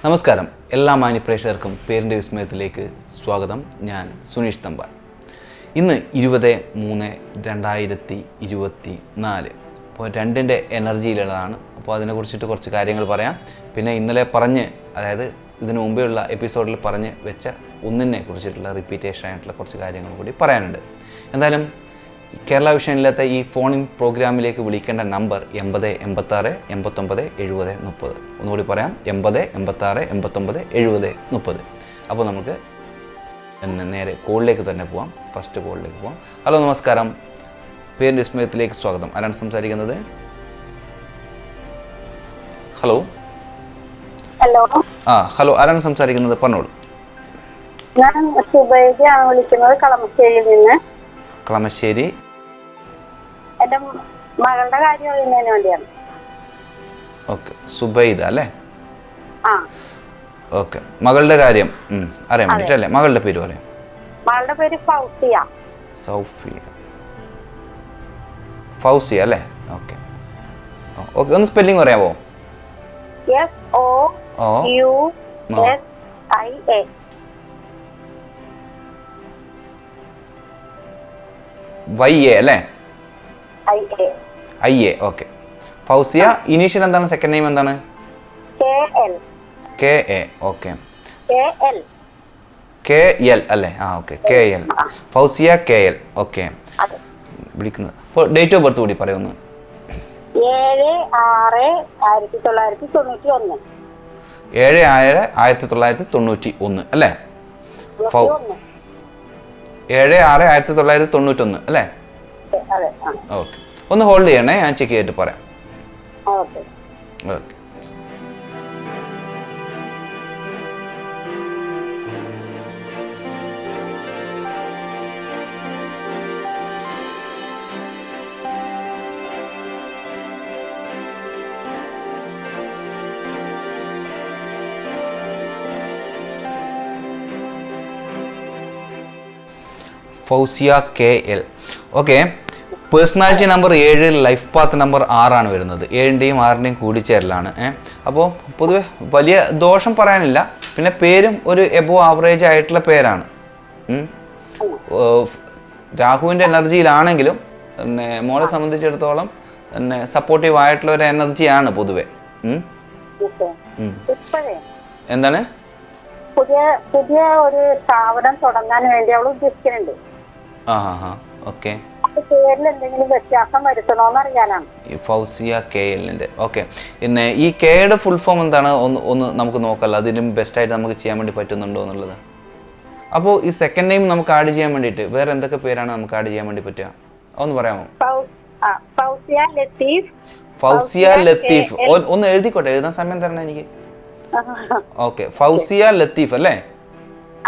നമസ്കാരം, എല്ലാ മാന്യപ്രേക്ഷകർക്കും പേരിൻ്റെ വിസ്മയത്തിലേക്ക് സ്വാഗതം. ഞാൻ സുനീഷ് തമ്പാൻ. ഇന്ന് 20/3/2024. അപ്പോൾ 2ൻ്റെ എനർജിയിലുള്ളതാണ്. അപ്പോൾ അതിനെക്കുറിച്ചിട്ട് കുറച്ച് കാര്യങ്ങൾ പറയാം. പിന്നെ ഇന്നലെ അതായത് ഇതിനു മുമ്പേ ഉള്ള എപ്പിസോഡിൽ പറഞ്ഞ് വെച്ച ഒന്നിനെ കുറിച്ചിട്ടുള്ള റിപ്പീറ്റേഷൻ ആയിട്ടുള്ള കുറച്ച് കാര്യങ്ങൾ കൂടി പറയാനുണ്ട്. എന്തായാലും കേരള വിഷനില്ലാത്ത ഈ ഫോണിൻ പ്രോഗ്രാമിലേക്ക് വിളിക്കേണ്ട നമ്പർ 80 86 89 70 30. ഒന്നുകൂടി പറയാം, 80 86 89 70 30. അപ്പോൾ നമുക്ക് നേരെ കോളിലേക്ക് തന്നെ പോവാം. ഫസ്റ്റ് കോളിലേക്ക് പോവാം. ഹലോ, നമസ്കാരം. പേരിൻ്റെ വിസ്മയത്തിലേക്ക് സ്വാഗതം. ആരാണ് സംസാരിക്കുന്നത്? ഹലോ. ഹലോ, ആരാണ് സംസാരിക്കുന്നത്? പറഞ്ഞോളൂ. ഞാൻ സുബൈദയാണ് വിളിക്കുന്നത്, കളമശ്ശേരിയിൽ നിന്ന്. കളമശ്ശേരി. എന്റെ മകളുടെ കാര്യം അറിയുന്നതിന് വേണ്ടിയാണ്. ഓക്കെ, സുബൈദ അല്ലേ? ആ, ഓക്കെ. മകളുടെ കാര്യം അറിയാൻ വേണ്ടിട്ടല്ലേ? മകളുടെ പേര് പറയാം. മകളുടെ പേര് ഫൗസിയ. ഫൗസിയ അല്ലേ? Okay okay. ഒന്ന് സ്പെല്ലിംഗ് പറയാമോ? SOUSIA. YA അല്ലേ? IA. ഓക്കെ. ഫൗസിയ. ഇനീഷ്യൽ എന്താണ്? സെക്കൻഡ് നെയിം എന്താണ്? KA. ഓക്കെ. KL അല്ലേ? Okay. KL. Fousiya KL. Okay. വിളിക്കുന്നത്. അപ്പോൾ ഡേറ്റ് ഓഫ് ബർത്ത് കൂടി പറയുന്നു. 7/6/1991. 7/6/1991 അല്ലേ? 7/6/1991 അല്ലേ? ഓക്കെ. ഒന്ന് ഹോൾഡ് ചെയ്യണേ, ഞാൻ ചെക്ക് ചെയ്തിട്ട് പറയാം. Okay. Fousiya KL. Okay. Personality number 7, life path number 6 വരുന്നത്. 7ൻ്റെയും 6ൻ്റെയും കൂടിച്ചേരലാണ്. അപ്പോൾ പൊതുവെ വലിയ ദോഷം പറയാനില്ല. പിന്നെ പേരും ഒരു എബോ ആവറേജ് ആയിട്ടുള്ള പേരാണ്. രാഹുവിൻ്റെ എനർജിയിലാണെങ്കിലും പിന്നെ മോളെ സംബന്ധിച്ചിടത്തോളം പിന്നെ സപ്പോർട്ടീവ് ആയിട്ടുള്ള ഒരു എനർജിയാണ് പൊതുവെ. എന്താണ്? പുതിയ ഒരു സ്ഥാപനം തുടങ്ങാൻ വേണ്ടി അവൾ ഉദ്ദേശിക്കുന്നുണ്ട്. ഓക്കെ. പേരിൽ എന്തെങ്കിലും വ്യത്യാസം വരുത്തണോന്ന് അറിയാനാണ്. ഈ ഫൗസിയ KLൻ്റെ. ഓക്കെ. പിന്നെ ഈ കെയുടെ ഫുൾ ഫോം എന്താണ്? ഒന്ന് നമുക്ക് നോക്കാമല്ലോ, അതിനും ബെസ്റ്റായിട്ട് നമുക്ക് ചെയ്യാൻ വേണ്ടി പറ്റുന്നുണ്ടോ എന്നുള്ളത്. അപ്പോൾ ഈ സെക്കൻഡ് നെയിം നമുക്ക് ആഡ് ചെയ്യാൻ വേണ്ടിയിട്ട് വേറെ എന്തൊക്കെ പേരാണ് നമുക്ക് ആഡ് ചെയ്യാൻ വേണ്ടി പറ്റുക? ഒന്ന് പറയാമോ? ഫൗസിയ ലത്തീഫ്. ഒന്ന് എഴുതിക്കോട്ടെ, എഴുതാൻ സമയം തരണം എനിക്ക്. ഓക്കെ. ഫൗസിയ ലത്തീഫ് അല്ലേ?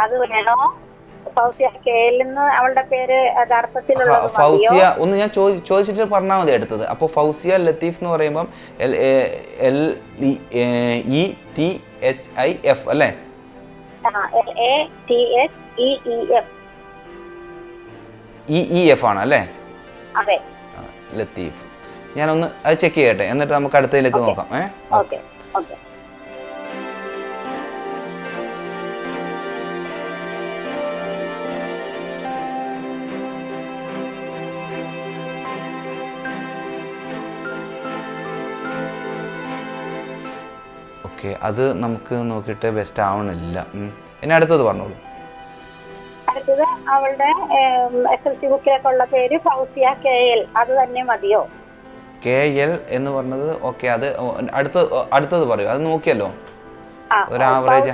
അത് വേണോ? ഫൗസിയ അവളുടെ പേര് ഫൗസിയ ഒന്ന് ഞാൻ ചോദിച്ചിട്ട് പറഞ്ഞാൽ മതി അടുത്തത്. അപ്പോൾ ഫൗസിയ ലത്തീഫ് എന്ന് പറയുമ്പം LETHIF അല്ലേ? EEF ആണ് അല്ലേ? ലത്തീഫ്. ഞാനൊന്ന് അത് ചെക്ക് ചെയ്യട്ടെ, എന്നിട്ട് നമുക്ക് അടുത്തതിലേക്ക് നോക്കാം. ഓക്കെ. അത് നമുക്ക് നോക്കിയിട്ട് ബെസ്റ്റ് ആവണില്ല. ഇനി അടുത്തത് പറഞ്ഞോളൂ. അടുത്തത് അവളുടെ SLC ബുക്കിലേക്കുള്ള പേര് ഫൗസിയ KL. അത് തന്നെ മതിയോ? KL എന്ന് പറഞ്ഞത് ഓക്കെ. അത് അടുത്തത് പറയൂ, അത് നോക്കിയല്ലോ. ഒരു ആവറേജ്.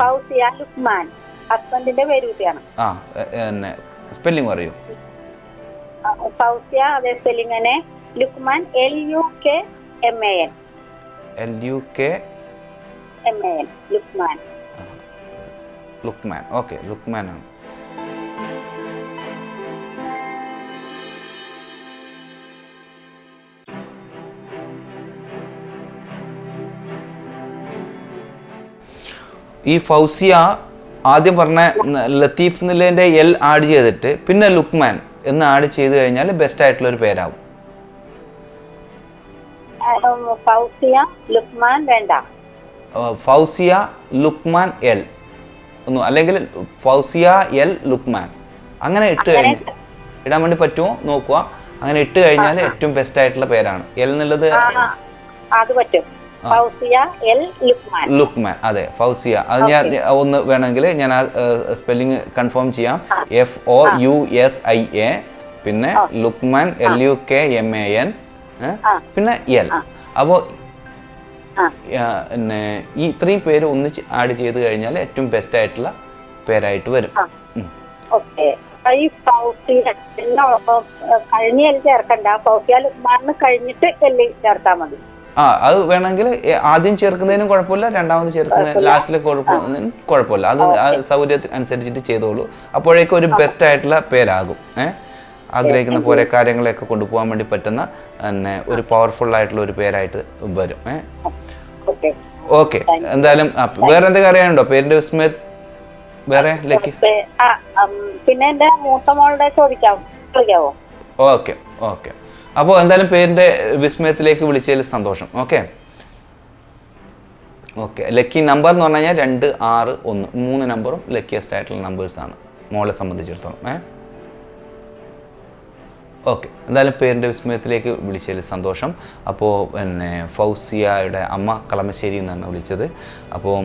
ഫൗസിയ ലുക്മാൻ. ഹസ്ബൻഡിന്റെ പേര് കുട്ടിയാണ്. സ്പെല്ലിംഗ് പറയൂ. ഫൗസിയ അതേ സ്പെല്ലിംഗ് തന്നെ. ലുക്മാൻ LUKMAN. ലുക്മാൻ. ഓക്കെ. ലുക്മാൻ ആണ്. ഈ ഫൗസിയ ആദ്യം പറഞ്ഞ ലത്തീഫ് എന്നുള്ളതിൻ്റെ L ആഡ് ചെയ്തിട്ട് പിന്നെ ലുക്മാൻ എന്ന് ആഡ് ചെയ്ത് കഴിഞ്ഞാൽ ബെസ്റ്റ് ആയിട്ടുള്ള ഒരു പേരാവും. ഫൗസിയ ലുക്മാൻ വേണ്ട. ഫൗസിയ ലുക്മാൻ എൽ ഒന്നും, അല്ലെങ്കിൽ ഫൗസിയ എൽ ലുക്മാൻ, അങ്ങനെ ഇട്ട് കഴിഞ്ഞ് ഇടാൻ വേണ്ടി പറ്റുമോ നോക്കുക. അങ്ങനെ ഇട്ട് കഴിഞ്ഞാൽ ഏറ്റവും ബെസ്റ്റ് ആയിട്ടുള്ള പേരാണ്. എൽ എന്നുള്ളത് അത് പറ്റും. ഫൗസിയ എൽ ലുക്മാൻ. ലുക്മാൻ, അതെ ഫൗസിയ. അത് ഞാൻ ഒന്ന് വേണമെങ്കിൽ ഞാൻ ആ സ്പെല്ലിങ് കൺഫേം ചെയ്യാം. FOUSIA, പിന്നെ ലുക്മാൻ LUKMAN, പിന്നെ എൽ. അപ്പോൾ പിന്നെ ഈ ഇത്രയും പേര് ഒന്നിച്ച് ആഡ് ചെയ്ത് കഴിഞ്ഞാൽ ഏറ്റവും ബെസ്റ്റ് ആയിട്ടുള്ള പേരായിട്ട് വരും. ഈ ഫൗസിയ കഴിഞ്ഞ എൽ ചേർക്കണ്ട, ഫൗസിയ ലുക്മാൻ കഴിഞ്ഞിട്ട് എൽ ചേർത്താൽ മതി. അത് വേണമെങ്കിൽ ആദ്യം ചേർക്കുന്നതിനും കുഴപ്പമില്ല, രണ്ടാമത് ചേർക്കുന്നതിന് ലാസ്റ്റിൽ കുഴപ്പമില്ല. അത് സൗകര്യത്തിന് അനുസരിച്ചിട്ട് ചെയ്തോളൂ. അപ്പോഴേക്കും ഒരു ബെസ്റ്റ് ആയിട്ടുള്ള പേരാകും. ആഗ്രഹിക്കുന്ന പോലെ കാര്യങ്ങളെയൊക്കെ കൊണ്ടുപോകാൻ വേണ്ടി പറ്റുന്ന തന്നെ ഒരു പവർഫുൾ ആയിട്ടുള്ള ഒരു പേരായിട്ട് വരും. ഓക്കെ, എന്തായാലും വേറെ എന്തൊക്കെ അറിയാനുണ്ടോ പേരിന്റെ വിസ്മയ? വേറെ ലക്കി പിന്നെ എന്റെ മൂത്ത മോളുടെ ചോദിക്കാവോ? Okay okay. അപ്പോൾ എന്തായാലും പേരിന്റെ വിസ്മയത്തിലേക്ക് വിളിച്ചതിൽ സന്തോഷം. Okay okay. ലക്കി നമ്പർ എന്ന് പറഞ്ഞു കഴിഞ്ഞാൽ 2, 6, 1 3 നമ്പറും ലക്കിയസ്റ്റ് ആയിട്ടുള്ള നമ്പേഴ്സാണ് മോളെ സംബന്ധിച്ചിടത്തോളം. ഓക്കെ, എന്തായാലും പേരിൻ്റെ വിസ്മയത്തിലേക്ക് വിളിച്ചതിൽ സന്തോഷം. അപ്പോൾ പിന്നെ ഫൗസിയയുടെ അമ്മ കളമശ്ശേരി എന്നാണ് വിളിച്ചത്. അപ്പോൾ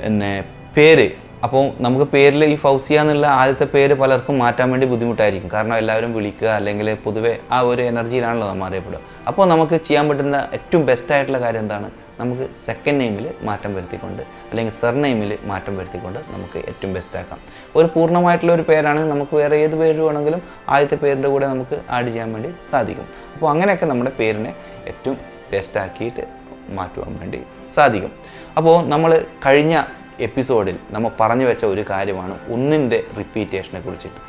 പിന്നെ പേര്, അപ്പോൾ നമുക്ക് പേരിൽ ഈ ഫൗസിയ എന്നുള്ള ആദ്യത്തെ പേര് പലർക്കും മാറ്റാൻ വേണ്ടി ബുദ്ധിമുട്ടായിരിക്കും. കാരണം എല്ലാവരും വിളിക്കുക അല്ലെങ്കിൽ പൊതുവെ ആ ഒരു എനർജിയിലാണല്ലോ നമ്മൾ അറിയപ്പെടുക. അപ്പോൾ നമുക്ക് ചെയ്യാൻ പറ്റുന്ന ഏറ്റവും ബെസ്റ്റ് ആയിട്ടുള്ള കാര്യം എന്താണ്? നമുക്ക് സെക്കൻഡ് നെയിമിൽ മാറ്റം വരുത്തിക്കൊണ്ട് അല്ലെങ്കിൽ സർനെയിമിൽ മാറ്റം വരുത്തിക്കൊണ്ട് നമുക്ക് ഏറ്റവും ബെസ്റ്റ് ആക്കാം. ഒരു പൂർണ്ണമായിട്ടുള്ള ഒരു പേരാണ്, നമുക്ക് വേറെ ഏത് പേര് വേണമെങ്കിലും ആദ്യത്തെ പേരിൻ്റെ കൂടെ നമുക്ക് ആഡ് ചെയ്യാൻ വേണ്ടി സാധിക്കും. അപ്പോൾ അങ്ങനെയൊക്കെ നമ്മുടെ പേരിനെ ഏറ്റവും ബെസ്റ്റ് ആക്കിയിട്ട് മാറ്റുവാൻ വേണ്ടി സാധിക്കും. അപ്പോൾ നമ്മൾ കഴിഞ്ഞ എപ്പിസോഡിൽ നമ്മൾ പറഞ്ഞു വെച്ച ഒരു കാര്യമാണ് ഒന്നിൻ്റെ റിപ്പീറ്റേഷനെ കുറിച്ചിട്ട്.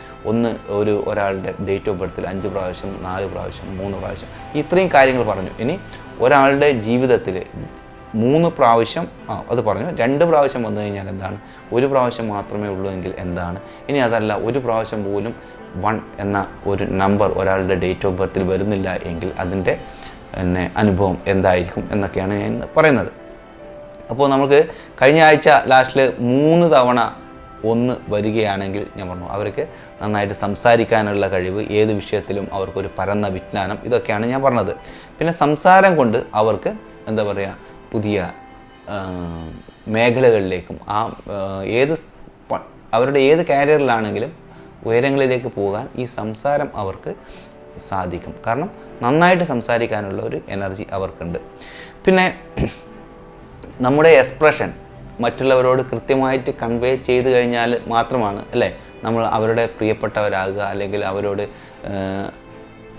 ഒരാളുടെ ഡേറ്റ് ഓഫ് ബർത്തിൽ 5 പ്രാവശ്യം, 4 പ്രാവശ്യം, 3 പ്രാവശ്യം, ഇത്രയും കാര്യങ്ങൾ പറഞ്ഞു. ഇനി ഒരാളുടെ ജീവിതത്തിൽ 3 പ്രാവശ്യം അത് പറഞ്ഞു, 2 പ്രാവശ്യം വന്നു കഴിഞ്ഞാൽ എന്താണ്, 1 പ്രാവശ്യം മാത്രമേ ഉള്ളൂ എങ്കിൽ എന്താണ്, ഇനി അതല്ല 1 പ്രാവശ്യം പോലും 1 എന്ന ഒരു നമ്പർ ഒരാളുടെ ഡേറ്റ് ഓഫ് ബർത്തിൽ വരുന്നില്ല എങ്കിൽ അതിൻ്റെ അനുഭവം എന്തായിരിക്കും എന്നൊക്കെയാണ് ഞാൻ പറയുന്നത്. അപ്പോൾ നമുക്ക് കഴിഞ്ഞ ആഴ്ച ലാസ്റ്റിൽ 3 തവണ 1 വരികയാണെങ്കിൽ ഞാൻ പറഞ്ഞു അവർക്ക് നന്നായിട്ട് സംസാരിക്കാനുള്ള കഴിവ്, ഏത് വിഷയത്തിലും അവർക്കൊരു പരന്ന വിജ്ഞാനം, ഇതൊക്കെയാണ് ഞാൻ പറഞ്ഞത്. പിന്നെ സംസാരം കൊണ്ട് അവർക്ക് എന്താ പറയുക, പുതിയ മേഖലകളിലേക്കും അവരുടെ ഏത് കാരിയറിലാണെങ്കിലും ഉയരങ്ങളിലേക്ക് പോകാൻ ഈ സംസാരം അവർക്ക് സാധിക്കും. കാരണം നന്നായിട്ട് സംസാരിക്കാനുള്ള ഒരു എനർജി അവർക്കുണ്ട്. പിന്നെ നമ്മുടെ എക്സ്പ്രഷൻ മറ്റുള്ളവരോട് കൃത്യമായിട്ട് കൺവേ ചെയ്ത് കഴിഞ്ഞാൽ മാത്രമാണ് അല്ലേ നമ്മൾ അവരുടെ പ്രിയപ്പെട്ടവരാകുക, അല്ലെങ്കിൽ അവരോട്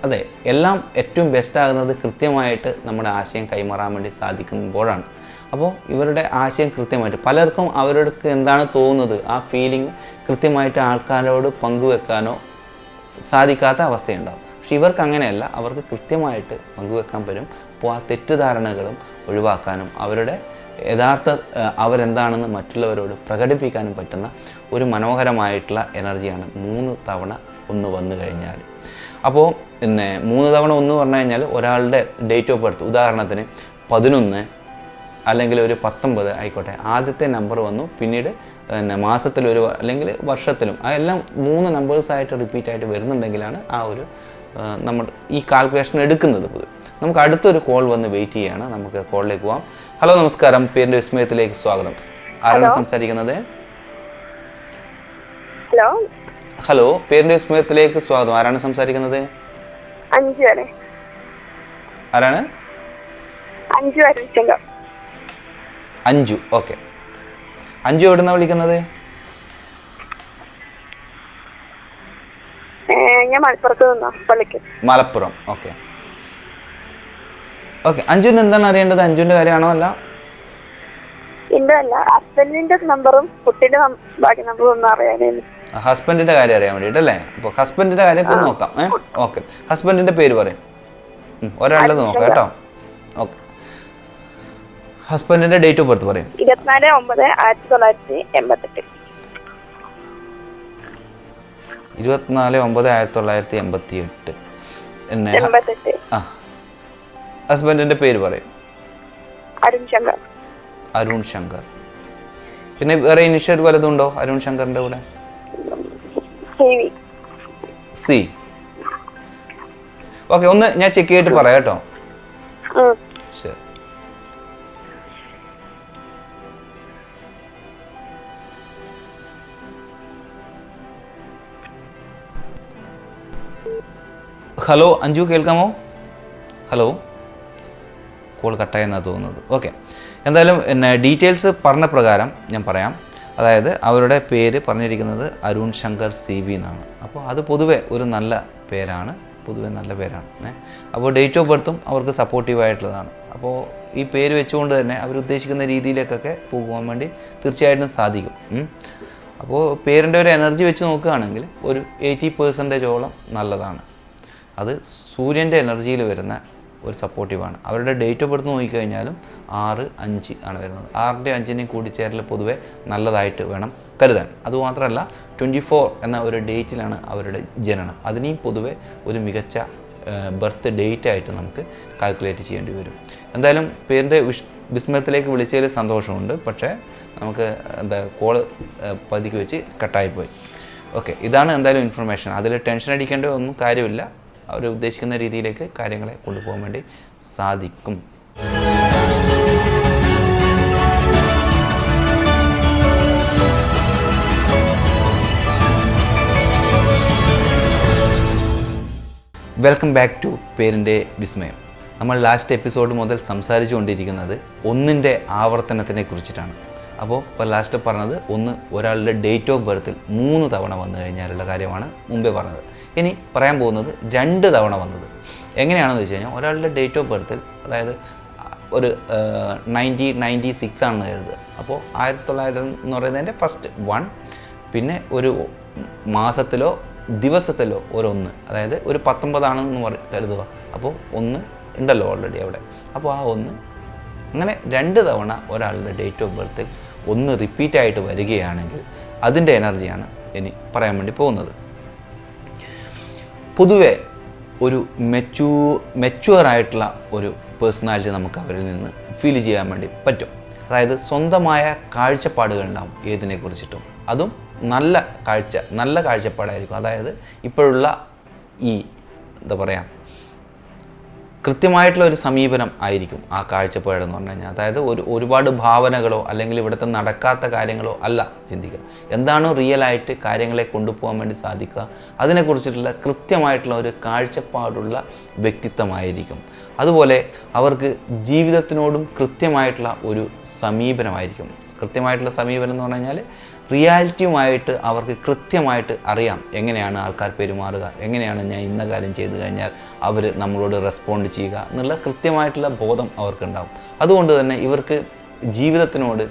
അതെ എല്ലാം ഏറ്റവും ബെസ്റ്റാകുന്നത് കൃത്യമായിട്ട് നമ്മുടെ ആശയം കൈമാറാൻ വേണ്ടി സാധിക്കുമ്പോഴാണ്. അപ്പോൾ ഇവരുടെ ആശയം കൃത്യമായിട്ട് പലർക്കും അവർക്ക് എന്താണ് തോന്നുന്നത് ആ ഫീലിംഗ് കൃത്യമായിട്ട് ആൾക്കാരോട് പങ്കുവെക്കാനോ സാധിക്കാത്ത അവസ്ഥയുണ്ടാകും. പക്ഷെ ഇവർക്ക് അങ്ങനെയല്ല, അവർക്ക് കൃത്യമായിട്ട് പങ്കുവെക്കാൻ പറ്റും. അപ്പോൾ ആ തെറ്റിദ്ധാരണകളും ഒഴിവാക്കാനും അവരുടെ യഥാർത്ഥ അവരെന്താണെന്ന് മറ്റുള്ളവരോട് പ്രകടിപ്പിക്കാനും പറ്റുന്ന ഒരു മനോഹരമായിട്ടുള്ള എനർജിയാണ് 3 തവണ 1 വന്നു കഴിഞ്ഞാൽ. അപ്പോൾ 3 തവണ 1 പറഞ്ഞു കഴിഞ്ഞാൽ ഒരാളുടെ ഡേറ്റ് ഓഫ് ബർത്ത് ഉദാഹരണത്തിന് 11 അല്ലെങ്കിൽ ഒരു 19 ആയിക്കോട്ടെ, ആദ്യത്തെ നമ്പർ വന്നു, പിന്നീട് മാസത്തിലൊരു അല്ലെങ്കിൽ വർഷത്തിലും അതെല്ലാം 3 നമ്പേഴ്സായിട്ട് റിപ്പീറ്റായിട്ട് വരുന്നുണ്ടെങ്കിലാണ് ആ ഒരു നമ്മൾ ഈ കാൽക്കുലേഷൻ എടുക്കുന്നത്. നമുക്ക് അടുത്തൊരു കോൾ വന്ന് വെയിറ്റ് ചെയ്യുകയാണ്, നമുക്ക് കോളിലേക്ക് പോവാം. ഹലോ, നമസ്കാരം. പേരിൻ്റെ വിസ്മയത്തിലേക്ക് സ്വാഗതം. ആരാണ് സംസാരിക്കുന്നത്? ഹലോ, പേരിൻ്റെ വിസ്മയത്തിലേക്ക് സ്വാഗതം. ആരാണ് സംസാരിക്കുന്നത്? ആരാണ്? അഞ്ജു. ഓക്കെ, അഞ്ജു എവിടുന്നാണ് വിളിക്കുന്നത്? മലപ്പുറം. Okay okay. അഞ്ജുവിന് എന്താണ് അറിയേണ്ടത്? അഞ്ജുവിന്റെ കാര്യമാണോ? അല്ല, ഹസ്ബൻഡിന്റെ നമ്പറും കുട്ടിയുടെ ബാക്കി നമ്പറും ഒന്നും അറിയാനായിരുന്നു. ഹസ്ബൻഡിന്റെ കാര്യം അറിയാൻ വേണ്ടിട്ടല്ലേ? അപ്പോൾ ഹസ്ബൻഡിന്റെ കാര്യം ഇപ്പം നോക്കാം. ഓക്കെ, ഹസ്ബൻഡിന്റെ പേര് പറയും, ഒരാളുടെ നോക്കാം കേട്ടോ. ഓക്കെ, ഹസ്ബൻഡിന്റെ ഡേറ്റ് ഓഫ് ബർത്ത് പറയും. 24/9/1988. 24/9/1988. ഹസ്ബൻഡിന്റെ പേര് പറയും. അരുൺ ശങ്കർ. അരുൺ ശങ്കർ. പിന്നെ വേറെ ഇനിഷ്യൽ വല്ലതുണ്ടോ അരുൺ ശങ്കറിൻ്റെ കൂടെ? സി. ഓക്കെ, ഒന്ന് ഞാൻ ചെക്ക് ചെയ്തിട്ട് പറയാം കേട്ടോ. ശരി. ഹലോ അഞ്ജു, കേൾക്കാമോ? ഹലോ, കോൾ കട്ടായെന്നാണ് തോന്നുന്നത്. ഓക്കെ, എന്തായാലും ഡീറ്റെയിൽസ് പറഞ്ഞ പ്രകാരം ഞാൻ പറയാം. അതായത് അവരുടെ പേര് പറഞ്ഞിരിക്കുന്നത് അരുൺ ശങ്കർ CV എന്നാണ്. അപ്പോൾ അത് പൊതുവെ ഒരു നല്ല പേരാണ്, നല്ല പേരാണ്. അപ്പോൾ ഡേറ്റ് ഓഫ് ബർത്തും അവർക്ക് സപ്പോർട്ടീവായിട്ടുള്ളതാണ്. അപ്പോൾ ഈ പേര് വെച്ചുകൊണ്ട് തന്നെ അവരുദ്ദേശിക്കുന്ന രീതിയിലേക്കൊക്കെ പോകുവാൻ വേണ്ടി തീർച്ചയായിട്ടും സാധിക്കും. അപ്പോൾ പേരിൻ്റെ ഒരു എനർജി വെച്ച് നോക്കുകയാണെങ്കിൽ ഒരു 80% നല്ലതാണ്. അത് സൂര്യൻ്റെ എനർജിയിൽ വരുന്ന ഒരു സപ്പോർട്ടീവാണ്. അവരുടെ ഡേറ്റ് ഓഫ് ബർത്ത് നോക്കിക്കഴിഞ്ഞാലും 6-5 ആണ് വരുന്നത്. 6ൻ്റെ 5ൻ്റെയും കൂടിച്ചേരൽ പൊതുവെ നല്ലതായിട്ട് വേണം കരുതാൻ. അതുമാത്രമല്ല 24 എന്ന ഒരു ഡേറ്റിലാണ് അവരുടെ ജനനം. അതിനെയും പൊതുവെ ഒരു മികച്ച ബർത്ത് ഡേറ്റ് ആയിട്ട് നമുക്ക് കാൽക്കുലേറ്റ് ചെയ്യേണ്ടി വരും. എന്തായാലും പേരിൻ്റെ വിസ്മയത്തിലേക്ക് വിളിച്ചതിൽ സന്തോഷമുണ്ട്. പക്ഷേ നമുക്ക് കോള് പതിക്ക് വെച്ച് കട്ടായിപ്പോയി. ഓക്കെ, ഇതാണ് എന്തായാലും ഇൻഫർമേഷൻ. അതിൽ ടെൻഷൻ അടിക്കേണ്ട ഒന്നും കാര്യമില്ല. അവർ ഉദ്ദേശിക്കുന്ന രീതിയിലേക്ക് കാര്യങ്ങളെ കൊണ്ടുപോകാൻ വേണ്ടി സാധിക്കും. വെൽക്കം ബാക്ക് ടു പേരിൻ്റെ വിസ്മയം. നമ്മൾ ലാസ്റ്റ് എപ്പിസോഡ് മുതൽ സംസാരിച്ചു കൊണ്ടിരിക്കുന്നത് 1ൻ്റെ ആവർത്തനത്തിനെ കുറിച്ചിട്ടാണ്. അപ്പോൾ ഇപ്പോൾ ലാസ്റ്റ് പറഞ്ഞത് ഒരാളുടെ ഡേറ്റ് ഓഫ് ബർത്തിൽ 3 തവണ വന്നു കഴിഞ്ഞാലുള്ള കാര്യമാണ് മുമ്പേ പറഞ്ഞത്. ഇനി പറയാൻ പോകുന്നത് 2 തവണ വന്നത് എങ്ങനെയാണെന്ന് വെച്ച് കഴിഞ്ഞാൽ, ഒരാളുടെ ഡേറ്റ് ഓഫ് ബർത്തിൽ അതായത് ഒരു 1996 ആണെന്ന് കരുതുക. അപ്പോൾ 1900 എന്ന് പറയുന്നതിൻ്റെ ഫസ്റ്റ് 1, പിന്നെ ഒരു മാസത്തിലോ ദിവസത്തിലോ ഒരു 1, അതായത് ഒരു 19 ആണെന്ന് കരുതുക. അപ്പോൾ 1 ഉണ്ടല്ലോ ഓൾറെഡി അവിടെ. അപ്പോൾ ആ 1 അങ്ങനെ 2 തവണ ഒരാളുടെ ഡേറ്റ് ഓഫ് ബർത്തിൽ 1 റിപ്പീറ്റായിട്ട് വരികയാണെങ്കിൽ അതിൻ്റെ എനർജിയാണ് ഇനി പറയാൻ വേണ്ടി പോകുന്നത്. പൊതുവെ ഒരു മെച്യൂറായിട്ടുള്ള ഒരു പേഴ്സണാലിറ്റി നമുക്ക് അവരിൽ നിന്ന് ഫീൽ ചെയ്യാൻ വേണ്ടി പറ്റും. അതായത് സ്വന്തമായ കാഴ്ചപ്പാടുകളുണ്ടാവും ഏതിനെക്കുറിച്ചിട്ടും. അതും നല്ല കാഴ്ചപ്പാടായിരിക്കും. അതായത് ഇപ്പോഴുള്ള ഈ എന്താ പറയുക, കൃത്യമായിട്ടുള്ള ഒരു സമീപനം ആയിരിക്കും ആ കാഴ്ചപ്പാടെന്ന് പറഞ്ഞു കഴിഞ്ഞാൽ. അതായത് ഒരുപാട് ഭാവനകളോ അല്ലെങ്കിൽ ഇവിടുത്തെ നടക്കാത്ത കാര്യങ്ങളോ അല്ല ചിന്തിക്കുക. എന്താണോ റിയലായിട്ട് കാര്യങ്ങളെ കൊണ്ടുപോകാൻ വേണ്ടി സാധിക്കുക അതിനെക്കുറിച്ചിട്ടുള്ള കൃത്യമായിട്ടുള്ള ഒരു കാഴ്ചപ്പാടുള്ള വ്യക്തിത്വമായിരിക്കും. അതുപോലെ അവർക്ക് ജീവിതത്തിനോടും കൃത്യമായിട്ടുള്ള ഒരു സമീപനമായിരിക്കും. കൃത്യമായിട്ടുള്ള സമീപനം എന്ന് പറഞ്ഞു കഴിഞ്ഞാൽ റിയാലിറ്റിയുമായിട്ട് അവർക്ക് കൃത്യമായിട്ട് അറിയാം എങ്ങനെയാണ് ആൾക്കാർ പെരുമാറുക, എങ്ങനെയാണ് ഞാൻ ഇന്ന കാര്യം ചെയ്തു കഴിഞ്ഞാൽ അവർ നമ്മളോട് റെസ്പോണ്ട് ചെയ്യുക എന്നുള്ള കൃത്യമായിട്ടുള്ള ബോധം അവർക്കുണ്ടാവും. അതുകൊണ്ട് തന്നെ ഇവർക്ക് ജീവിതത്തിനോട്,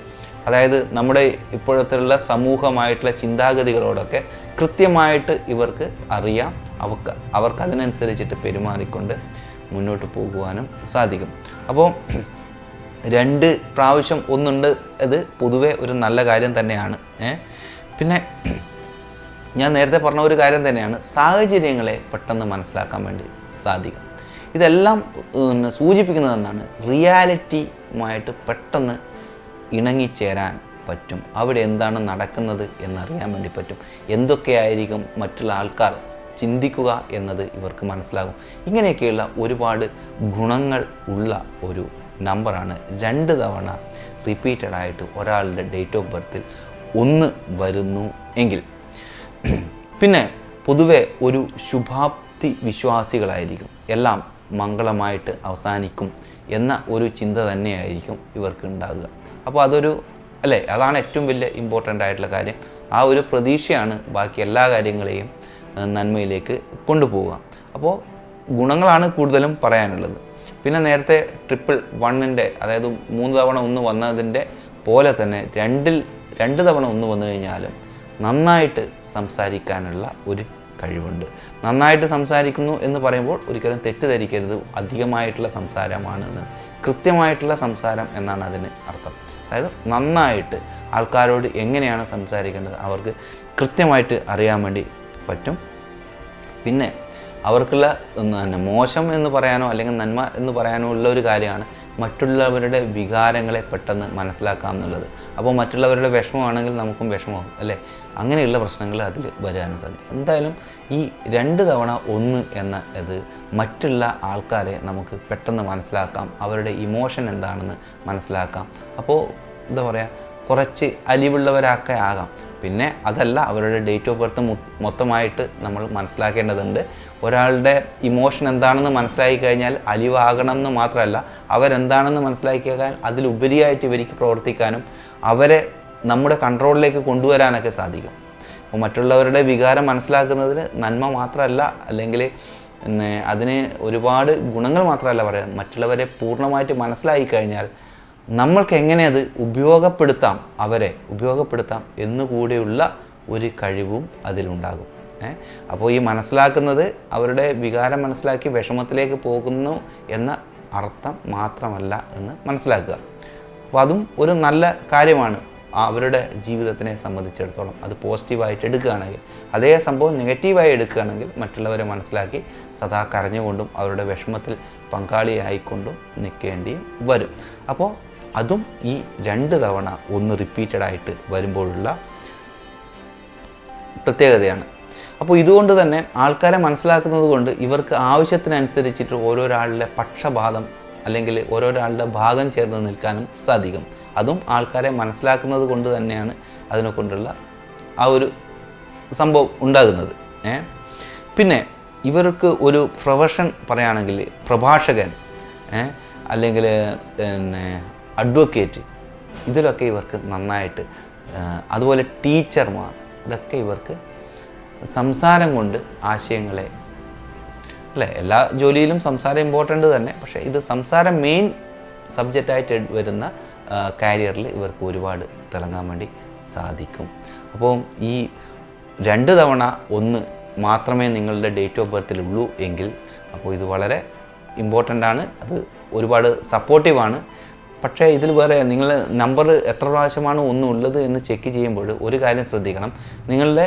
അതായത് നമ്മുടെ ഇപ്പോഴത്തെയുള്ള സമൂഹമായിട്ടുള്ള ചിന്താഗതികളോടൊക്കെ കൃത്യമായിട്ട് ഇവർക്ക് അറിയാം. അവർക്ക് അതിനനുസരിച്ചിട്ട് പെരുമാറിക്കൊണ്ട് മുന്നോട്ട് പോകുവാനും സാധിക്കും. അപ്പോൾ 2 പ്രാവശ്യം 1 ഉണ്ട്, അത് പൊതുവെ ഒരു നല്ല കാര്യം തന്നെയാണ്. പിന്നെ ഞാൻ നേരത്തെ പറഞ്ഞ ഒരു കാര്യം തന്നെയാണ്, സാഹചര്യങ്ങളെ പെട്ടെന്ന് മനസ്സിലാക്കാൻ വേണ്ടി സാധിക്കും. ഇതെല്ലാം സൂചിപ്പിക്കുന്നത് എന്താണ്, റിയാലിറ്റിയുമായിട്ട് പെട്ടെന്ന് ഇണങ്ങിച്ചേരാൻ പറ്റും. അവിടെ എന്താണ് നടക്കുന്നത് എന്നറിയാൻ വേണ്ടി പറ്റും. എന്തൊക്കെയായിരിക്കും മറ്റുള്ള ആൾക്കാർ ചിന്തിക്കുക എന്നത് ഇവർക്ക് മനസ്സിലാകും. ഇങ്ങനെയൊക്കെയുള്ള ഒരുപാട് ഗുണങ്ങൾ ഉള്ള ഒരു നമ്പറാണ് 2 തവണ റിപ്പീറ്റഡായിട്ട് ഒരാളുടെ ഡേറ്റ് ഓഫ് ബർത്തിൽ 1 വരുന്നു എങ്കിൽ. പിന്നെ പൊതുവെ ഒരു ശുഭാപ്തി വിശ്വാസികളായിരിക്കും. എല്ലാം മംഗളമായിട്ട് അവസാനിക്കും എന്ന ഒരു ചിന്ത തന്നെയായിരിക്കും ഇവർക്ക് ഉണ്ടാകുക. അപ്പോൾ അതാണ് ഏറ്റവും വലിയ ഇമ്പോർട്ടൻ്റ് ആയിട്ടുള്ള കാര്യം. ആ ഒരു പ്രതീക്ഷയാണ് ബാക്കി എല്ലാ കാര്യങ്ങളെയും നന്മയിലേക്ക് കൊണ്ടുപോവുക. അപ്പോൾ ഗുണങ്ങളാണ് കൂടുതലും പറയാനുള്ളത്. പിന്നെ നേരത്തെ 111 അതായത് 3 തവണ 1 വന്നതിൻ്റെ പോലെ തന്നെ 2 തവണ 1 വന്നു കഴിഞ്ഞാലും നന്നായിട്ട് സംസാരിക്കാനുള്ള ഒരു കഴിവുണ്ട്. നന്നായിട്ട് സംസാരിക്കുന്നു എന്ന് പറയുമ്പോൾ ഒരിക്കലും തെറ്റിദ്ധരിക്കരുത്, അധികമായിട്ടുള്ള സംസാരമാണ് എന്ന്. കൃത്യമായിട്ടുള്ള സംസാരം എന്നാണ് അതിന് അർത്ഥം. അതായത് നന്നായിട്ട് ആൾക്കാരോട് എങ്ങനെയാണ് സംസാരിക്കേണ്ടത് അവർക്ക് കൃത്യമായിട്ട് അറിയാൻ വേണ്ടി പറ്റും. പിന്നെ അവർക്കുള്ള മോശം എന്ന് പറയാനോ അല്ലെങ്കിൽ നന്മ എന്ന് പറയാനോ ഉള്ള ഒരു കാര്യമാണ് മറ്റുള്ളവരുടെ വികാരങ്ങളെ പെട്ടെന്ന് മനസ്സിലാക്കാം എന്നുള്ളത്. അപ്പോൾ മറ്റുള്ളവരുടെ വിഷമമാണെങ്കിൽ നമുക്കും വിഷമമാകും അല്ലേ? അങ്ങനെയുള്ള പ്രശ്നങ്ങൾ അതിൽ വരാനും സാധിക്കും. എന്തായാലും ഈ 2 തവണ 1 എന്ന ഇത് മറ്റുള്ള ആൾക്കാരെ നമുക്ക് പെട്ടെന്ന് മനസ്സിലാക്കാം, അവരുടെ ഇമോഷൻ എന്താണെന്ന് മനസ്സിലാക്കാം. അപ്പോൾ എന്താ പറയുക, കുറച്ച് അലിവുള്ളവരൊക്കെ ആകാം. പിന്നെ അതല്ല, അവരുടെ ഡേറ്റ് ഓഫ് ബർത്ത് മൊത്തമായിട്ട് നമ്മൾ മനസ്സിലാക്കേണ്ടതുണ്ട്. ഒരാളുടെ ഇമോഷൻ എന്താണെന്ന് മനസ്സിലാക്കി കഴിഞ്ഞാൽ അലിവാകണം എന്ന് മാത്രമല്ല, അവരെന്താണെന്ന് മനസ്സിലാക്കി കഴിഞ്ഞാൽ അതിലുപരിയായിട്ട് ഇവർക്ക് പ്രവർത്തിക്കാനും അവരെ നമ്മുടെ കൺട്രോളിലേക്ക് കൊണ്ടുവരാനൊക്കെ സാധിക്കും. അപ്പോൾ മറ്റുള്ളവരുടെ വികാരം മനസ്സിലാക്കുന്നതിൽ നന്മ മാത്രമല്ല, അല്ലെങ്കിൽ പിന്നെ അതിന് ഒരുപാട് ഗുണങ്ങൾ മാത്രമല്ല പറയാം. മറ്റുള്ളവരെ പൂർണ്ണമായിട്ട് മനസ്സിലാക്കി കഴിഞ്ഞാൽ നമ്മൾക്ക് എങ്ങനെ അത് ഉപയോഗപ്പെടുത്താം, അവരെ ഉപയോഗപ്പെടുത്താം എന്നുകൂടിയുള്ള ഒരു കഴിവും അതിലുണ്ടാകും. അപ്പോൾ ഈ മനസ്സിലാക്കുന്നത് അവരുടെ വികാരം മനസ്സിലാക്കി വിഷമത്തിലേക്ക് പോകുന്നു എന്ന അർത്ഥം മാത്രമല്ല എന്ന് മനസ്സിലാക്കുക. അപ്പോൾ അതും ഒരു നല്ല കാര്യമാണ് അവരുടെ ജീവിതത്തിനെ സംബന്ധിച്ചിടത്തോളം. അത് പോസിറ്റീവായിട്ട് എടുക്കുകയാണെങ്കിൽ. അതേ സംഭവം നെഗറ്റീവായി എടുക്കുകയാണെങ്കിൽ മറ്റുള്ളവരെ മനസ്സിലാക്കി സദാ കരഞ്ഞുകൊണ്ടും അവരുടെ വിഷമത്തിൽ പങ്കാളിയായിക്കൊണ്ടും നിൽക്കേണ്ടിയും വരും. അപ്പോൾ അതും ഈ 2 തവണ 1 റിപ്പീറ്റഡായിട്ട് വരുമ്പോഴുള്ള പ്രത്യേകതയാണ്. അപ്പോൾ ഇതുകൊണ്ട് തന്നെ ആൾക്കാരെ മനസ്സിലാക്കുന്നത് കൊണ്ട് ഇവർക്ക് ആവശ്യത്തിനനുസരിച്ചിട്ട് ഓരോരാളുടെ പക്ഷപാതം അല്ലെങ്കിൽ ഓരോരാളുടെ ഭാഗം ചേർന്ന് നിൽക്കാനും സാധിക്കും. അതും ആൾക്കാരെ മനസ്സിലാക്കുന്നത് കൊണ്ട് തന്നെയാണ് അതിനെ കൊണ്ടുള്ള ആ ഒരു സംഭവം ഉണ്ടാകുന്നത്. പിന്നെ ഇവർക്ക് ഒരു പ്രൊഫഷൻ പറയുകയാണെങ്കിൽ പ്രഭാഷകൻ, അല്ലെങ്കിൽ പിന്നെ അഡ്വക്കേറ്റ്, ഇതിലൊക്കെ ഇവർക്ക് നന്നായിട്ട്, അതുപോലെ ടീച്ചർമാർ, ഇതൊക്കെ ഇവർക്ക് സംസാരം കൊണ്ട് ആശയങ്ങളെ അല്ലേ, എല്ലാ ജോലിയിലും സംസാരം ഇമ്പോർട്ടൻ്റ് തന്നെ, പക്ഷേ ഇത് സംസാരം മെയിൻ സബ്ജക്റ്റായിട്ട് വരുന്ന കാരിയറിൽ ഇവർക്ക് ഒരുപാട് തിളങ്ങാൻ വേണ്ടി സാധിക്കും. അപ്പോൾ ഈ 2 തവണ 1 മാത്രമേ നിങ്ങളുടെ ഡേറ്റ് ഓഫ് ബർത്തിലുള്ളൂ എങ്കിൽ അപ്പോൾ ഇത് വളരെ ഇമ്പോർട്ടൻ്റ് ആണ്, അത് ഒരുപാട് സപ്പോർട്ടീവാണ്. പക്ഷേ ഇതിൽ വേറെ നിങ്ങൾ നമ്പർ എത്ര പ്രാവശ്യമാണ് 1 ഉള്ളത് എന്ന് ചെക്ക് ചെയ്യുമ്പോൾ ഒരു കാര്യം ശ്രദ്ധിക്കണം. നിങ്ങളുടെ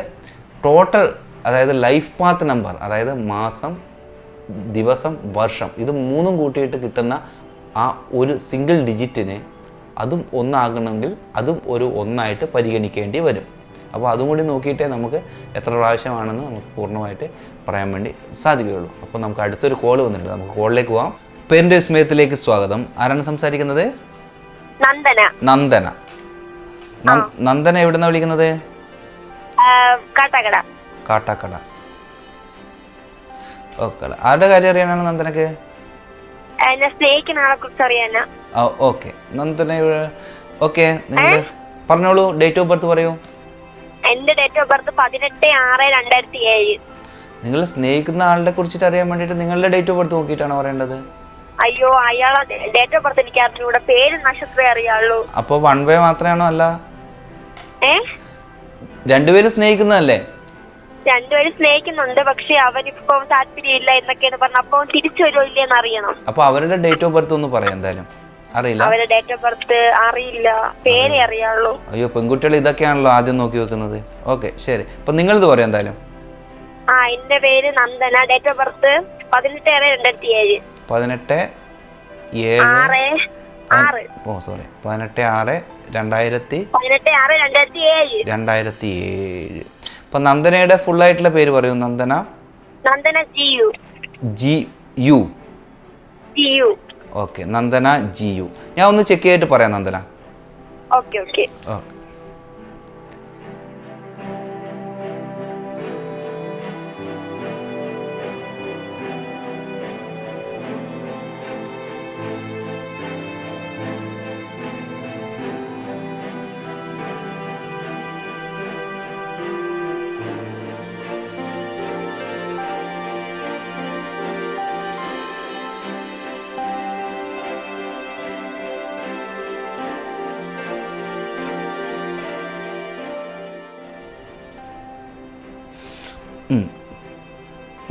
ടോട്ടൽ, അതായത് ലൈഫ് പാത്ത് നമ്പർ, അതായത് മാസം, ദിവസം, വർഷം, ഇത് 3ഉം കൂട്ടിയിട്ട് കിട്ടുന്ന ആ ഒരു സിംഗിൾ ഡിജിറ്റിന് അതും 1 ആകണമെങ്കിൽ അതും ഒരു 1 ആയിട്ട് പരിഗണിക്കേണ്ടി വരും. അപ്പോൾ അതും കൂടി നോക്കിയിട്ടേ നമുക്ക് എത്ര പ്രാവശ്യമാണെന്ന് നമുക്ക് പൂർണ്ണമായിട്ട് പറയാൻ വേണ്ടി സാധിക്കുകയുള്ളൂ. അപ്പോൾ നമുക്ക് അടുത്തൊരു കോൾ വന്നിട്ടുണ്ട്, നമുക്ക് കോളിലേക്ക് പോകാം. പേരിൻ്റെ വിസ്മയത്തിലേക്ക് സ്വാഗതം. ആരാണ് സംസാരിക്കുന്നത്? നന്ദന. നന്ദന. നന്ദന എവിടുന്നാ വിളിക്കുന്നത്? കാട്ടാക്കട. കാട്ടാക്കട. ഓക്കെ. ആരുടെ കാര്യം അറിയാനാണ് നന്ദനക്ക്? സ്നേഹിക്കുന്ന ആളെ കുറിച്ച് അറിയാനാ. ഓക്കെ നന്ദന. ഓക്കെ, നിങ്ങൾ പറഞ്ഞോളൂ, ഡേറ്റ് ഓഫ് ബർത്ത് പറയൂ. എന്റെ ഡേറ്റ് ഓഫ് ബർത്ത് 18/6/2007. നിങ്ങൾ സ്നേഹിക്കുന്ന ആളുടെ കുറിച്ചിട്ട് അറിയാൻ വേണ്ടിയിട്ട് നിങ്ങളുടെ ഡേറ്റ് ഓഫ് ബർത്ത് നോക്കിയിട്ടാണ് പറയേണ്ടത്? അയ്യോ, അയാളെ ഡേറ്റ് ഓഫ് ബർത്ത് എനിക്ക് അറിഞ്ഞൂടെ, പേര് നക്ഷത്രം അറിയാളൂ. അപ്പോൾ 1 വേ മാത്രമാണോ? അല്ല, രണ്ടുപേരും സ്നേഹിക്കുന്നതല്ലേ? രണ്ടുപേരും സ്നേഹിക്കുന്നുണ്ട്, പക്ഷെ അവനിപ്പോ താല്പര്യമില്ല എന്നൊക്കെയാണ് പറഞ്ഞത്. അപ്പൊ തിരിച്ചു വരുമോ ഇല്ലെന്ന് അറിയണം. അപ്പൊ അവരുടെ ഡേറ്റ് ഓഫ് ബർത്ത് ഒന്ന് പറയാം. എന്തായാലും അറിയില്ല, അവരുടെ ഡേറ്റ് ഓഫ് ബർത്ത് അറിയില്ല, പേരേ അറിയാളൂ. അയ്യോ, പെൺകുട്ടികൾ ഇതൊക്കെയാണല്ലോ ആദ്യം നോക്കി വെക്കുന്നത്. ഓക്കെ, ശരി. അപ്പൊ നിങ്ങളിത് പറയാം എന്തായാലും. എന്റെ പേര് നന്ദന, ഡേറ്റ് ഓഫ് ബർത്ത് 18/6/2007. 18/6/2007. അപ്പൊ നന്ദനയുടെ ഫുൾ ആയിട്ടുള്ള പേര് പറയൂ. Nandana. Nandana GU. Okay, Nandana GU. ഞാൻ ഒന്ന് ചെക്ക് ചെയ്തിട്ട് പറയാം നന്ദന. ഓക്കെ.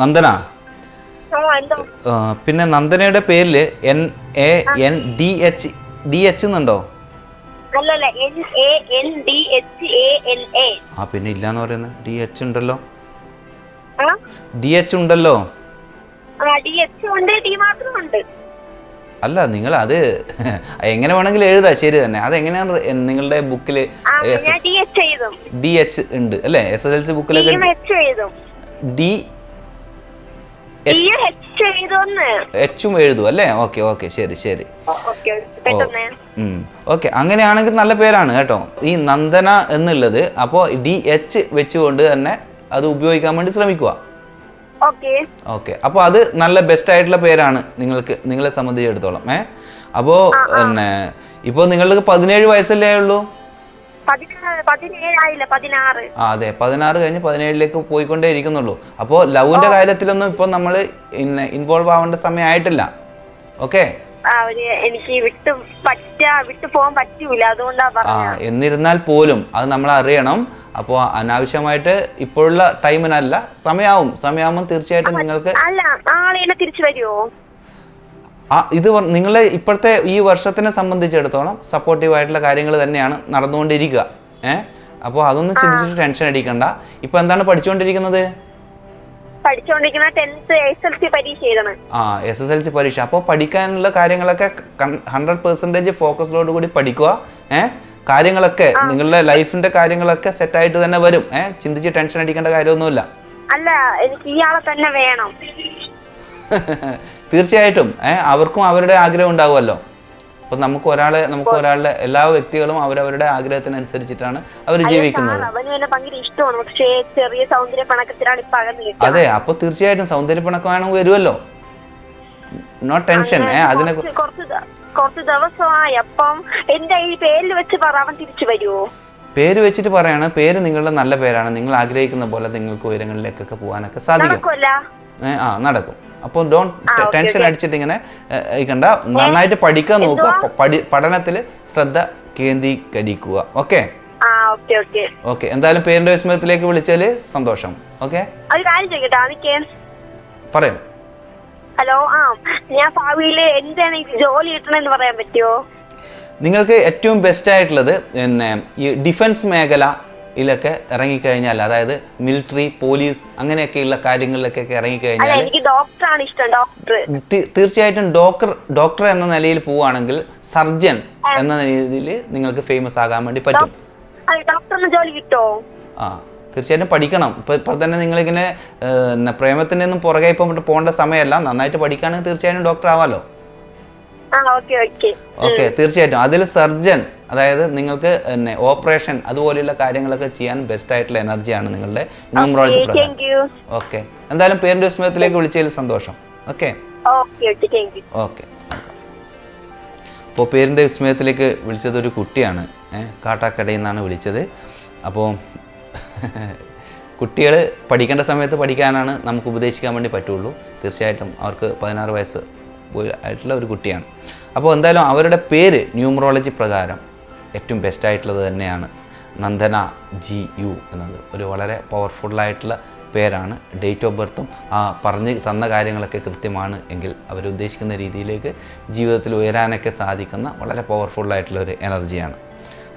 നന്ദന, പിന്നെ നന്ദനയുടെ പേരിൽ NANDH എന്നുണ്ടോ? ആ, പിന്നെ ഇല്ലാന്ന് പറയുന്നത് DH ഉണ്ടല്ലോ. അല്ല നിങ്ങൾ അത് എങ്ങനെ വേണമെങ്കിലും എഴുതാം, ശരി തന്നെ. അതെങ്ങനെയാണ് നിങ്ങളുടെ ബുക്കിൽ DH ഉണ്ട് അല്ലേ? SSLC ബുക്കിലൊക്കെ H-ഉം എഴുതും അല്ലേ? ഓക്കെ ശരി ശരി. ഓക്കെ, അങ്ങനെയാണെങ്കിൽ നല്ല പേരാണ് കേട്ടോ ഈ നന്ദന എന്നുള്ളത്. അപ്പോൾ DH വെച്ചുകൊണ്ട് തന്നെ അത് ഉപയോഗിക്കാൻ വേണ്ടി ശ്രമിക്കുക. ഓക്കെ, അപ്പോൾ അത് നല്ല ബെസ്റ്റ് ആയിട്ടുള്ള പേരാണ് നിങ്ങളെ സംബന്ധിച്ചിടത്തോളം. അപ്പോൾ പിന്നെ ഇപ്പോൾ നിങ്ങൾക്ക് 17 വയസ്സല്ലേ ഉള്ളൂ? അതെ, 16 കഴിഞ്ഞ് 17ലേക്ക് പോയിക്കൊണ്ടേ ഇരിക്കുന്നുള്ളൂ. അപ്പോൾ ലവിന്റെ കാര്യത്തിലൊന്നും ഇപ്പോൾ നമ്മൾ ഇൻവോൾവ് ആവേണ്ട സമയമായിട്ടില്ല. ഓക്കെ, എനിക്ക് വിട്ടു പോകാൻ പറ്റൂല, അതുകൊണ്ടാണ്. എന്നിരുന്നാൽ പോലും അത് നമ്മൾ അറിയണം. അപ്പോൾ അനാവശ്യമായിട്ട് ഇപ്പോഴുള്ള ടൈമിനല്ല, സമയമാവും തീർച്ചയായിട്ടും നിങ്ങൾക്ക്. തിരിച്ചു വരുമോ? ഇത് നിങ്ങളെ ഇപ്പോഴത്തെ ഈ വർഷത്തിനെ സംബന്ധിച്ചിടത്തോളം സപ്പോർട്ടീവ് ആയിട്ടുള്ള കാര്യങ്ങൾ തന്നെയാണ് നടന്നുകൊണ്ടിരിക്കുക. അപ്പോൾ അതൊന്നും ചിന്തിച്ചിട്ട് ടെൻഷൻ അടിക്കണ്ട. ഇപ്പൊ എന്താണ് പഠിച്ചുകൊണ്ടിരിക്കുന്നത്? SSLC പരീക്ഷ. അപ്പോൾ പഠിക്കാനുള്ള കാര്യങ്ങളൊക്കെ 100% ഫോക്കസോട് കൂടി പഠിക്കുക. കാര്യങ്ങളൊക്കെ നിങ്ങളുടെ ലൈഫിന്റെ കാര്യങ്ങളൊക്കെ സെറ്റായിട്ട് തന്നെ വരും. ചിന്തിച്ച് ടെൻഷൻ അടിക്കേണ്ട കാര്യമൊന്നുമില്ല. അല്ല, എനിക്ക് ഇയാളെ തന്നെ വേണം. തീർച്ചയായിട്ടും അവർക്കും അവരുടെ ആഗ്രഹം ഉണ്ടാവുമല്ലോ. അപ്പൊ നമുക്ക് ഒരാളുടെ എല്ലാ വ്യക്തികളും അവരവരുടെ ആഗ്രഹത്തിനനുസരിച്ചിട്ടാണ് അവർ ജീവിക്കുന്നത്. അതെ, അപ്പൊ തീർച്ചയായിട്ടും സൗന്ദര്യപ്പിണക്കമാണ് വരുമല്ലോ. No tension. അതിനെ കുറച്ച് ദിവസമായി. അപ്പം എന്റെ ഈ പേരിൽ വെച്ച് പറയാൻ തിരിച്ചു വരുമോ? പേര് വെച്ചിട്ട് പറയാണ്. പേര് നിങ്ങളുടെ നല്ല പേരാണ്. നിങ്ങൾ ആഗ്രഹിക്കുന്ന പോലെ നിങ്ങൾക്ക് ഉയരങ്ങളിലേക്കൊക്കെ പോകാനൊക്കെ സാധിക്കും. നടക്കും. അപ്പോൾ ടെൻഷൻ അടിച്ചിട്ട് ഇങ്ങനെ കണ്ട, നന്നായിട്ട് പഠിക്കാൻ നോക്കുക. പഠനത്തിൽ ശ്രദ്ധ കേന്ദ്രീകരിക്കുക. ഓക്കെ, എന്തായാലും പേരിന്റെ വിസ്മയത്തിലേക്ക് വിളിച്ചാല് സന്തോഷം. ഓക്കെ, പറയും. ഹലോ, ഞാൻ ഭാവിയില് എന്താണ് ജോലി കിട്ടണമെന്ന് പറയാൻ പറ്റുമോ? നിങ്ങൾക്ക് ഏറ്റവും ബെസ്റ്റ് ആയിട്ടുള്ളത് പിന്നെ ഈ ഡിഫൻസ് മേഖലയിലൊക്കെ ഇറങ്ങിക്കഴിഞ്ഞാൽ, അതായത് മിലിറ്ററി, പോലീസ് അങ്ങനെയൊക്കെയുള്ള കാര്യങ്ങളിലൊക്കെ ഇറങ്ങിക്കഴിഞ്ഞാൽ തീർച്ചയായിട്ടും ഡോക്ടർ എന്ന നിലയിൽ പോവുകയാണെങ്കിൽ സർജൻ എന്ന രീതിയിൽ നിങ്ങൾക്ക് ഫേമസ് ആകാൻ വേണ്ടി പറ്റും. തീർച്ചയായിട്ടും പഠിക്കണം. ഇപ്പോൾ തന്നെ നിങ്ങളിങ്ങനെ പ്രേമത്തിൻ്റെ ഒന്നും പുറകെ ഇപ്പം പോകേണ്ട സമയമല്ല. നന്നായിട്ട് പഠിക്കുകയാണെങ്കിൽ തീർച്ചയായിട്ടും ഡോക്ടർ ആവാമല്ലോ. ഓക്കെ, തീർച്ചയായിട്ടും അതിൽ സർജൻ, അതായത് നിങ്ങൾക്ക് ഓപ്പറേഷൻ അതുപോലെയുള്ള കാര്യങ്ങളൊക്കെ ചെയ്യാൻ ബെസ്റ്റ് ആയിട്ടുള്ള എനർജിയാണ് നിങ്ങളുടെ ന്യൂമറോളജി പ്രകാരം. ഓക്കെ, എന്തായാലും പേരിന്റെ വിസ്മയത്തിലേക്ക് വിളിച്ചതിൽ സന്തോഷം. ഓക്കെ, അപ്പോൾ പേരിന്റെ വിസ്മയത്തിലേക്ക് വിളിച്ചത് ഒരു കുട്ടിയാണ്. കാട്ടാക്കടയിൽ നിന്നാണ് വിളിച്ചത്. അപ്പോൾ കുട്ടികൾ പഠിക്കേണ്ട സമയത്ത് പഠിക്കാനാണ് നമുക്ക് ഉപദേശിക്കാൻ വേണ്ടി പറ്റുള്ളൂ. തീർച്ചയായിട്ടും അവർക്ക് 16 വയസ്സ് ആയിട്ടുള്ള ഒരു കുട്ടിയാണ്. അപ്പോൾ എന്തായാലും അവരുടെ പേര് ന്യൂമറോളജി പ്രകാരം ഏറ്റവും ബെസ്റ്റ് ആയിട്ടുള്ളത് തന്നെയാണ്. നന്ദന GU എന്നത് ഒരു വളരെ പവർഫുള്ളായിട്ടുള്ള പേരാണ്. ഡേറ്റ് ഓഫ് ബർത്തും പറഞ്ഞ് തന്ന കാര്യങ്ങളൊക്കെ കൃത്യമാണ് എങ്കിൽ അവരുദ്ദേശിക്കുന്ന രീതിയിലേക്ക് ജീവിതത്തിൽ ഉയരാനൊക്കെ സാധിക്കുന്ന വളരെ പവർഫുള്ളായിട്ടുള്ള ഒരു എനർജിയാണ്.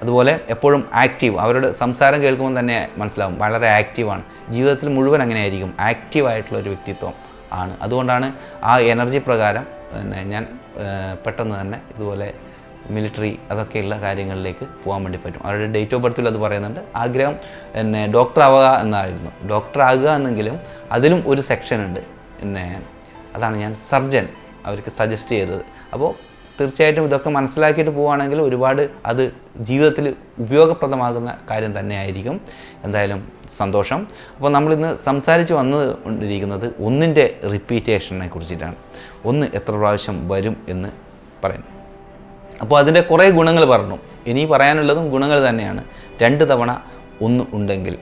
അതുപോലെ എപ്പോഴും ആക്റ്റീവ്, അവരുടെ സംസാരം കേൾക്കുമ്പോൾ തന്നെ മനസ്സിലാവും വളരെ ആക്റ്റീവാണ്. ജീവിതത്തിൽ മുഴുവൻ അങ്ങനെയായിരിക്കും, ആക്റ്റീവായിട്ടുള്ളൊരു വ്യക്തിത്വം ആണ്. അതുകൊണ്ടാണ് ആ എനർജി പ്രകാരം ഞാൻ പെട്ടെന്ന് തന്നെ ഇതുപോലെ മിലിറ്ററി അതൊക്കെയുള്ള കാര്യങ്ങളിലേക്ക് പോകാൻ വേണ്ടി പറ്റും. അവരുടെ ഡേറ്റ് ഓഫ് ബർത്തിൽ അത് പറയുന്നുണ്ട്. ആഗ്രഹം ഡോക്ടർ ആവുക എന്നായിരുന്നു. ഡോക്ടർ ആകുക എന്നെങ്കിലും അതിലും ഒരു സെക്ഷൻ ഉണ്ട്. അതാണ് ഞാൻ സർജൻ അവർക്ക് സജസ്റ്റ് ചെയ്തത്. അപ്പോൾ തീർച്ചയായിട്ടും ഇതൊക്കെ മനസ്സിലാക്കിയിട്ട് പോവുകയാണെങ്കിൽ ഒരുപാട് അത് ജീവിതത്തിൽ ഉപയോഗപ്രദമാകുന്ന കാര്യം തന്നെയായിരിക്കും. എന്തായാലും സന്തോഷം. അപ്പോൾ നമ്മളിന്ന് സംസാരിച്ച് വന്നുകൊണ്ടിരിക്കുന്നത് ഒന്നിൻ്റെ റിപ്പീറ്റേഷനെ കുറിച്ചിട്ടാണ്. ഒന്ന് എത്ര പ്രാവശ്യം വരും എന്ന് പറയുന്നു. അപ്പോൾ അതിൻ്റെ കുറേ ഗുണങ്ങൾ പറഞ്ഞു. ഇനി പറയാനുള്ളതും ഗുണങ്ങൾ തന്നെയാണ്. 2 തവണ 1 ഉണ്ടെങ്കിൽ.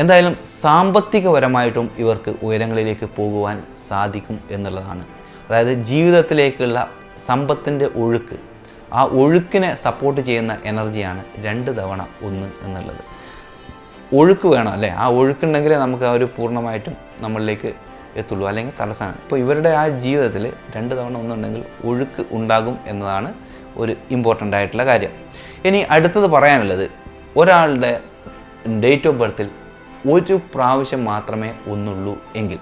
എന്തായാലും സാമ്പത്തികപരമായിട്ടും ഇവർക്ക് ഉയരങ്ങളിലേക്ക് പോകുവാൻ സാധിക്കും എന്നുള്ളതാണ്. അതായത് ജീവിതത്തിലേക്കുള്ള സമ്പത്തിൻ്റെ ഒഴുക്ക്, ആ ഒഴുക്കിനെ സപ്പോർട്ട് ചെയ്യുന്ന എനർജിയാണ് 2 തവണ 1 എന്നുള്ളത്. ഒഴുക്ക് വേണം അല്ലേ? ആ ഒഴുക്കുണ്ടെങ്കിലേ നമുക്ക് ആ ഒരു പൂർണ്ണമായിട്ടും നമ്മളിലേക്ക് എത്തുള്ളൂ, അല്ലെങ്കിൽ തടസ്സമാണ്. ഇപ്പോൾ ഇവരുടെ ആ ജീവിതത്തിൽ 2 തവണ 1 ഉണ്ടെങ്കിൽ ഒഴുക്ക് ഉണ്ടാകും എന്നതാണ് ഒരു ഇമ്പോർട്ടൻ്റ് ആയിട്ടുള്ള കാര്യം. ഇനി അടുത്തത് പറയാനുള്ളത്, ഒരാളുടെ ഡേറ്റ് ഓഫ് ബർത്തിൽ 1 പ്രാവശ്യം മാത്രമേ ഒന്നുള്ളൂ എങ്കിൽ